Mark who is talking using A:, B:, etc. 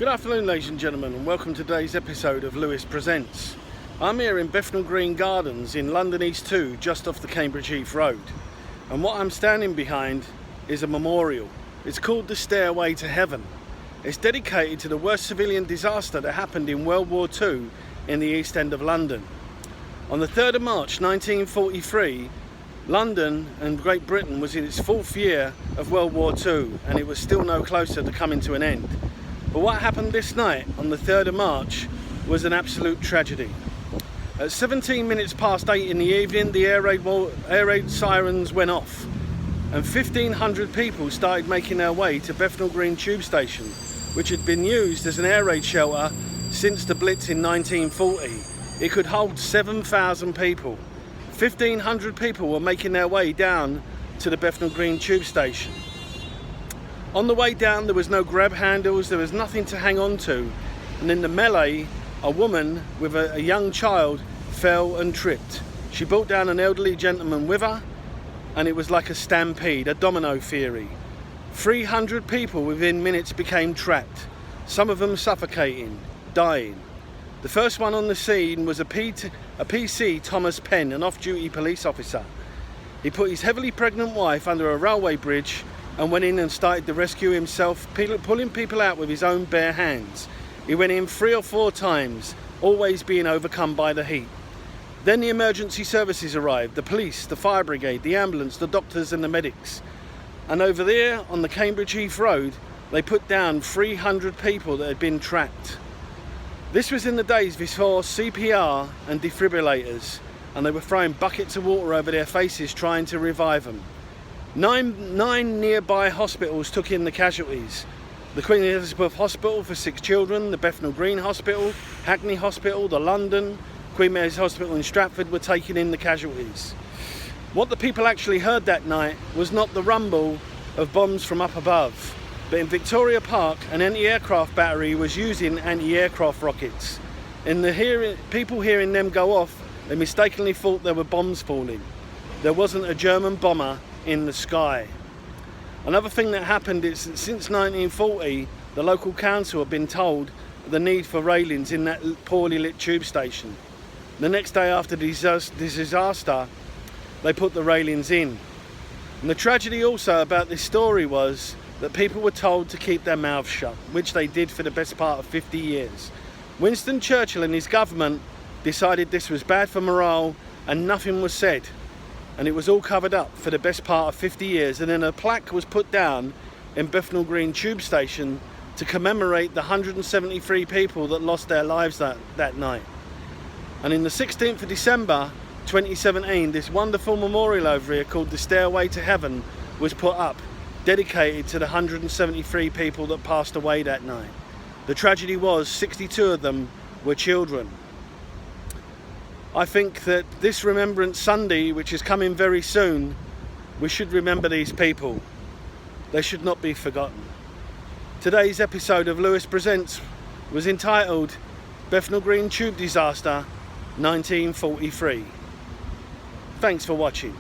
A: Good afternoon, ladies and gentlemen, and welcome to today's episode of Lewis Presents. I'm here in Bethnal Green Gardens in London East 2, just off the Cambridge Heath Road. And what I'm standing behind is a memorial. It's called the Stairway to Heaven. It's dedicated to the worst civilian disaster that happened in World War II in the East End of London. On the 3rd of March 1943, London and Great Britain was in its 4th year of World War II, and it was still no closer to coming to an end. But what happened this night on the 3rd of March was an absolute tragedy. At 17 minutes past 8 in the evening, the air raid sirens went off, and 1,500 people started making their way to Bethnal Green tube station, which had been used as an air raid shelter since the Blitz in 1940. It could hold 7,000 people. 1,500 people were making their way down to the Bethnal Green tube station. On the way down, there was no grab handles, there was nothing to hang on to, and in the melee, a woman with a young child fell and tripped. She brought down an elderly gentleman with her, and it was like a stampede, a domino theory. 300 people within minutes became trapped, some of them suffocating, dying. The first one on the scene was a PC Thomas Penn, an off-duty police officer. He put his heavily pregnant wife under a railway bridge and went in and started the rescue himself, pulling people out with his own bare hands. He went in 3 or 4 times, always being overcome by the heat. Then the emergency services arrived, the police, the fire brigade, the ambulance, the doctors and the medics. And over there on the Cambridge Heath Road, they put down 300 people that had been trapped. This was in the days before CPR and defibrillators, and they were throwing buckets of water over their faces trying to revive them. Nine nearby hospitals took in the casualties. The Queen Elizabeth Hospital for 6 children, the Bethnal Green Hospital, Hackney Hospital, the London, Queen Mary's Hospital in Stratford were taking in the casualties. What the people actually heard that night was not the rumble of bombs from up above, but in Victoria Park, an anti-aircraft battery was using anti-aircraft rockets. In people hearing them go off, they mistakenly thought there were bombs falling. There wasn't a German bomber in the sky. Another thing that happened is that since 1940, the local council had been told the need for railings in that poorly lit tube station. The next day after the disaster, they put the railings in. And the tragedy also about this story was that people were told to keep their mouths shut, which they did for the best part of 50 years. Winston Churchill and his government decided this was bad for morale, and nothing was said. And it was all covered up for the best part of 50 years. And then a plaque was put down in Bethnal Green tube station to commemorate the 173 people that lost their lives that night. And in the 16th of December 2017, this wonderful memorial over here called the Stairway to Heaven was put up, dedicated to the 173 people that passed away that night. The tragedy was 62 of them were children. I think that this Remembrance Sunday, which is coming very soon, we should remember these people. They should not be forgotten. Today's episode of Lewis Presents was entitled Bethnal Green Tube Disaster 1943. Thanks for watching.